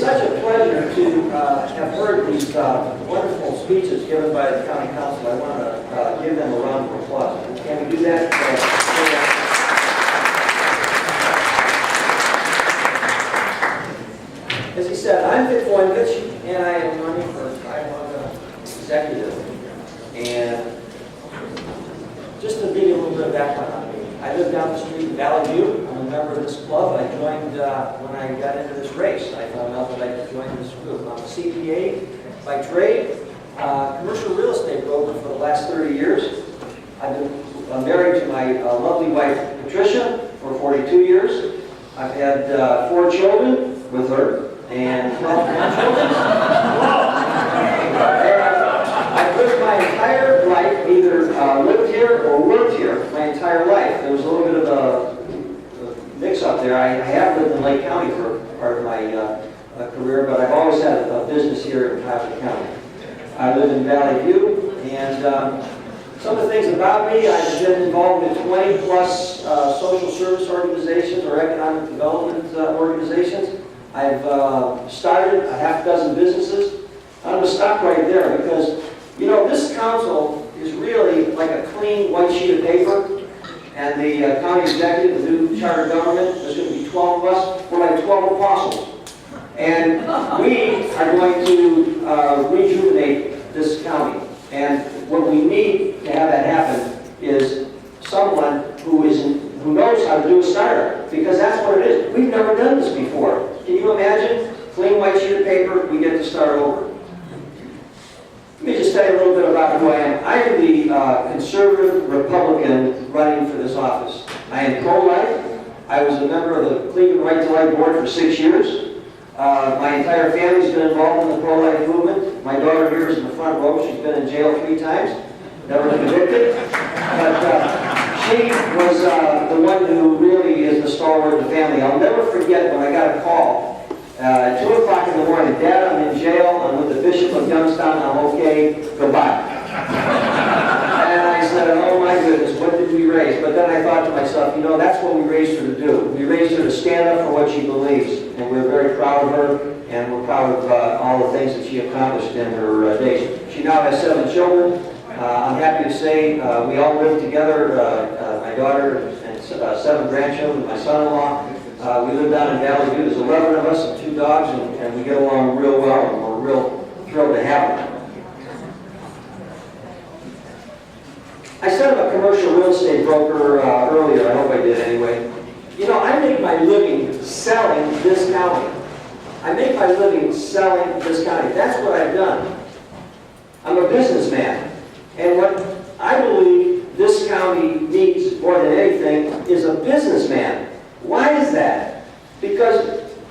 such a pleasure to have heard these wonderful speeches given by the County Council. I want to give them a round of applause. Can we do that? As he said, I'm Voinovich, and I am running for Cuyahoga Executive. And just to give you a little bit of background on me, I live down the street in Valley View. I'm a member of this club. I joined when I got into this race. I found out that I could join this group. I'm a CPA by trade, commercial real estate broker for the last 30 years. I've been married to my lovely wife, Patricia, for 42 years. I've had 4 children with her and 12 grandchildren. I've lived my entire life, either lived here or worked here my entire life. There was a little bit of a mix-up there. I have lived in Lake County for part of my career, but I've always had a business here in Cuyahoga County. I live in Valley View, and some of the things about me, I've been involved in 20-plus social service organizations or economic development organizations. I've started a half dozen businesses. I'm going to stop right there because, you know, this council is really like a clean white sheet of paper, and the county executive, the new charter government, there's going to be 12 of us. We're like 12 apostles. And we are going to rejuvenate this county. And what we need to have that happen is someone who knows how to do a startup, because that's what it is. We've never done this before. Can you imagine? Clean white sheet of paper, we get to start over. Let me just tell you a little bit about who I am. I am the conservative Republican running for this office. I am pro-life. I was a member of the Cleveland Right to Life Board for 6 years. My entire family's been involved in the pro-life movement. My daughter here is in the front row. She's been in jail 3 times, never convicted. But she was the one who really is the stalwart of the family. I'll never forget when I got a call at 2 o'clock in the morning. Dad, I'm in jail. I'm with the Bishop of Youngstown. I'm okay. Goodbye. And I said, oh my goodness, what did we raise? But then I thought to myself, you know, that's what we raised her to do. We raised her to stand up for what she believes. And we're very proud of her, and we're proud of all the things that she accomplished in her days. She now has 7 children. I'm happy to say we all live together, my daughter and 7 grandchildren, my son-in-law. We live down in Valley View. There's 11 of us and 2 dogs, and we get along real well, and we're real thrilled to have them. I said I'm a commercial real estate broker earlier. I hope I did anyway. You know, I make my living selling this county. I make my living selling this county. That's what I've done. I'm a businessman. And what I believe this county needs more than anything is a businessman. Why is that? Because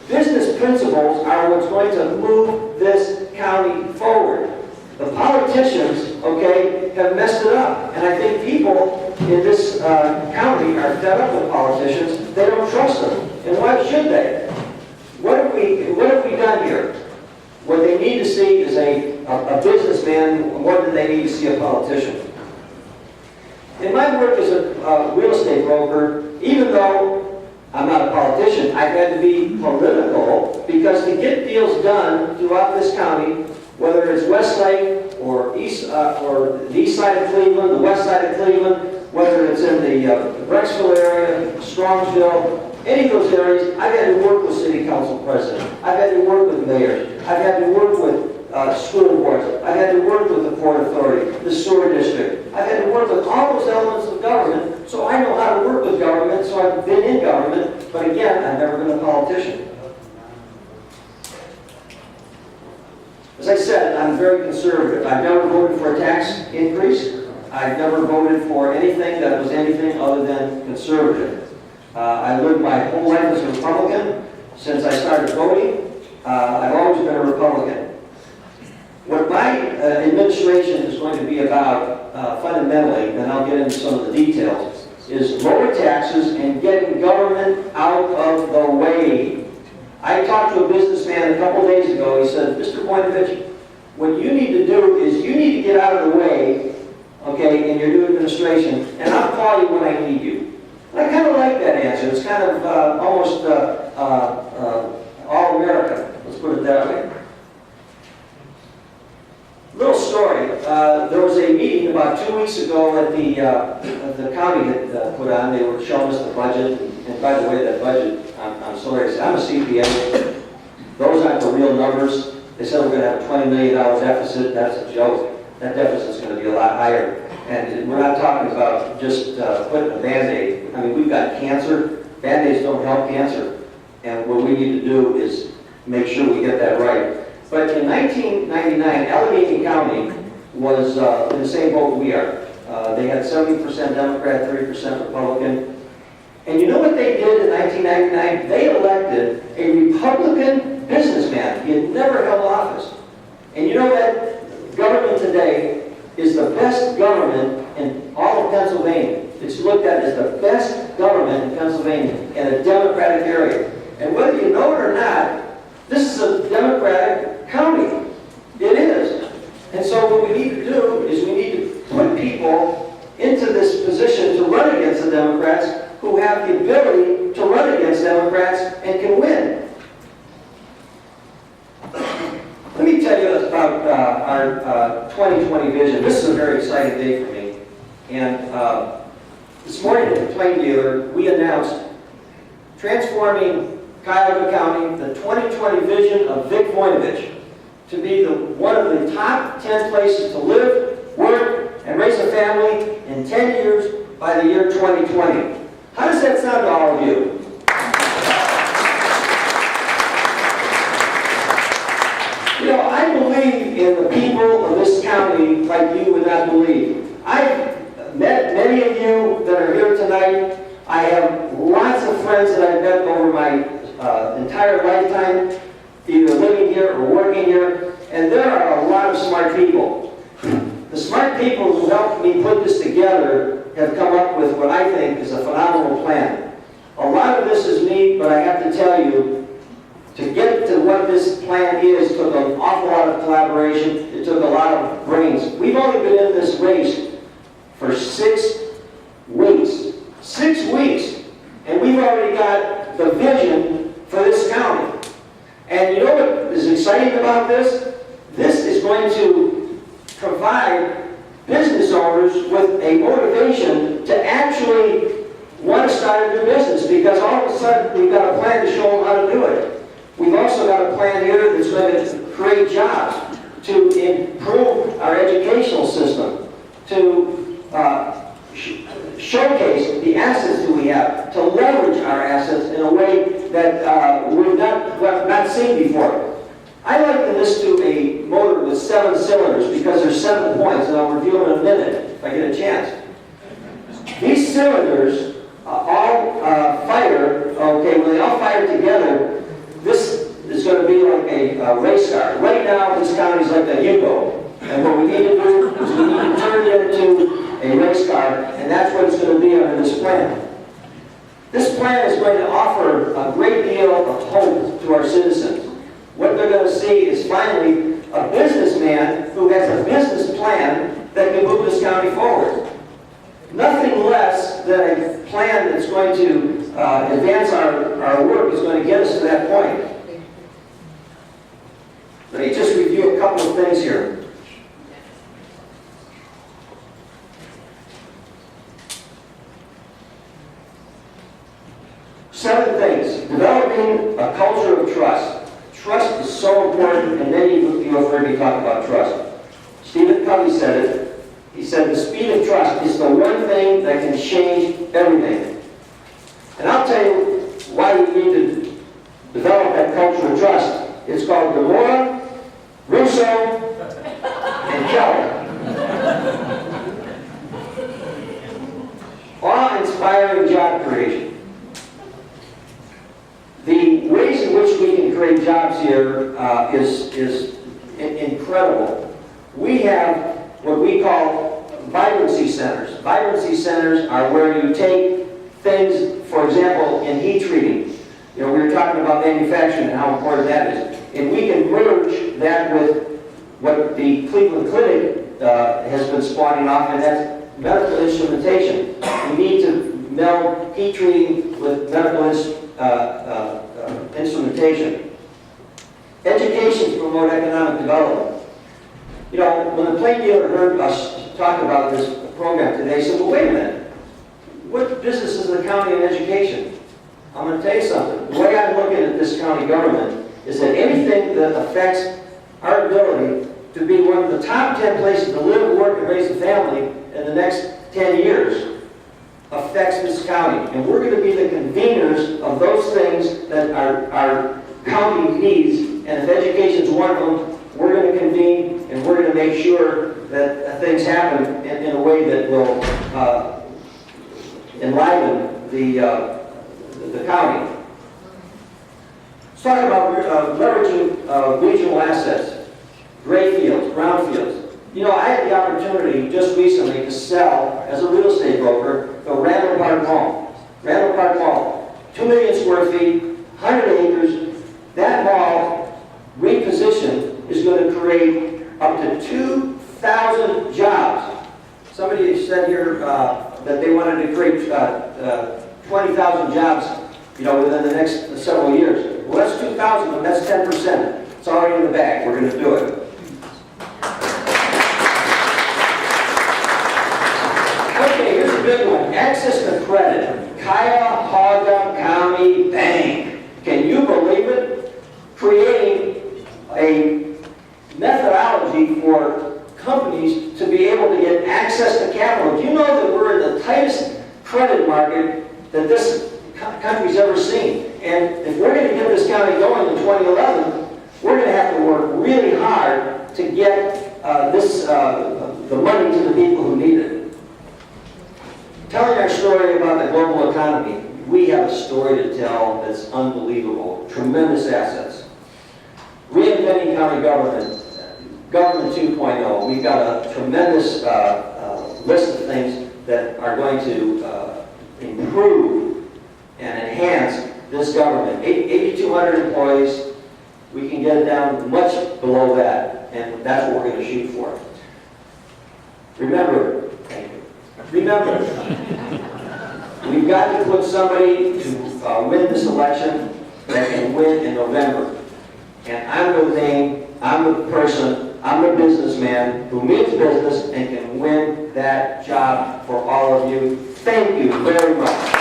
business principles are what's going to move this county forward. The politicians, okay, have messed it up. And I think people in this county are fed up with politicians. They don't trust them. And why should they? What have we done here? What they need to see is a businessman more than they need to see a politician. In my work as a real estate broker, even though I'm not a politician, I've had to be political, because to get deals done throughout this county, whether it's Westlake or the east side of Cleveland, the west side of Cleveland, whether it's in the Brecksville area, Strongsville, any of those areas, I've had to work with city council presidents. I've had to work with mayors. I've had to work with school boards. I've had to work with the Port Authority, the sewer district. I've had to work with all those elements of government, so I know how to work with government, so I've been in government, but again, I've never been a politician. As I said, I'm very conservative. I've never voted for a tax increase. I've never voted for anything that was anything other than conservative. I lived my whole life as a Republican. Since I started voting, I've always been a Republican. What my administration is going to be about fundamentally, and I'll get into some of the details, is lower taxes and getting government out of the way. I talked to a businessman a couple days ago. He said, Mr. Voinovich, what you need to do is you need to get out of the way, okay, in your new administration, and I'll call you when I need you. And I kind of like that answer. It's kind of almost all American, let's put it that way. about 2 weeks ago at the county had put on, they were showing us the budget. And by the way, that budget, I'm sorry to say, I'm a CPA. Those aren't the real numbers. They said we're going to have a $20 million deficit. That's a joke. That deficit's going to be a lot higher. And we're not talking about just putting a Band-Aid. I mean, we've got cancer. Band-Aids don't help cancer. And what we need to do is make sure we get that right. But in 1999, Allegheny County was in the same boat we are. They had 70% Democrat, 30% Republican. And you know what they did in 1999? They elected a Republican businessman. He had never held office. And you know that government today is the best government in all of Pennsylvania. It's looked at as the best government in Pennsylvania in a Democratic area. And whether you know it or not, this is a Democratic county. It is. And so what we need to do is we need to put people into this position to run against the Democrats who have the ability to run against Democrats and can win. Let me tell you about our 2020 vision. This is a very exciting day for me. And this morning at the Plain Dealer, we announced transforming Cuyahoga County, the 2020 vision of Vic Voinovich, to be one of the top 10 places to live, work, and raise a family in 10 years by the year 2020. How does that sound to all of you? You know, I believe in the people of this county like you would not believe. I've met many of you that are here tonight. I have lots of friends that I've met over my entire lifetime, either living here or working here, and there are a lot of smart people. The smart people who helped me put this together have come up with what I think is a phenomenal plan. A lot of this is me, but I have to tell you, to get to what this plan is took an awful lot of collaboration. It took a lot of brains. We've only been in this race for 6 weeks. 6 weeks. And we've already got the vision for this county. And you know what is exciting about this? This is going to provide business owners with a motivation to actually want to start a new business, because all of a sudden we've got a plan to show them how to do it. We've also got a plan here that's going to create jobs, to improve our educational system, to showcase the assets that we have, to leverage our assets in a way that we've not seen before. I liken this to a motor with 7 cylinders because there's 7 points, and I'll review them in a minute if I get a chance. These cylinders all fire, okay, when they all fire together, this is going to be like a race car. Right now, this county is like a Yugo, and what we need to do is we need to turn it into a race car, and that's what it's going to be under this plan. This plan is going to offer a great deal of hope to our citizens. What they're going to see is finally a businessman who has a business plan that can move this county forward. Nothing less than a plan that's going to advance our work is going to get us to that point. Let me just review a couple of things here. Seven things. Developing a culture of trust. Trust is so important, and many of you have heard me talk about trust. Stephen Covey said it. He said, the speed of trust is the one thing that can change everything. And I'll tell you why we need to develop that culture of trust. It's called Gamora, Russo, and Keller. Awe-inspiring job creation. The ways in which we can create jobs here is incredible. We have what we call vibrancy centers. Vibrancy centers are where you take things, for example, in heat treating. You know, we were talking about manufacturing and how important that is. And we can merge that with what the Cleveland Clinic has been spawning off, and that's medical instrumentation. We need to meld heat treating with medical instrumentation. Education to promote economic development. You know, when the Plain Dealer heard us talk about this program today. I said, well, wait a minute. What business is the county in education? I'm going to tell you something. The way I'm looking at this county government is that anything that affects our ability to be one of the top 10 places to live, work, and raise a family in the next 10 years affects this county. And we're going to be the conveners of those things that our county needs. And if education is one of them, we're going to convene and we're going to make sure that things happen in a way that will enliven the county. Let's talk about leveraging regional assets, gray fields, brown fields. You know, I had the opportunity just recently to sell, as a real estate broker, the Randall Park Mall. Randall Park Mall, 2 million square feet, 100 acres. That mall, repositioned, is going to create up to 2,000 jobs. Somebody said here that they wanted to create 20,000 jobs, you know, within the next several years. Well, that's 2,000, and that's 10%. It's already in the bag. We're going to do it. Okay, here's a big one. Access to credit. Cuyahoga County Bank. Can you believe it? Creating a methodology for companies to be able to get access to capital. Do you know that we're in the tightest credit market that this country's ever seen? And if we're going to get this county going in 2011, we're going to have to work really hard to get the money to the people who need it. Telling our story about the global economy, we have a story to tell that's unbelievable. Tremendous assets. Reinventing county government, government 2.0. We've got a tremendous list of things that are going to improve and enhance this government. 8,200 employees. We can get it down much below that, and that's what we're going to shoot for. Remember, remember, we've got to put somebody to win this election that can win in November. And I'm the name, I'm the person, I'm the businessman who means business and can win that job for all of you. Thank you very much.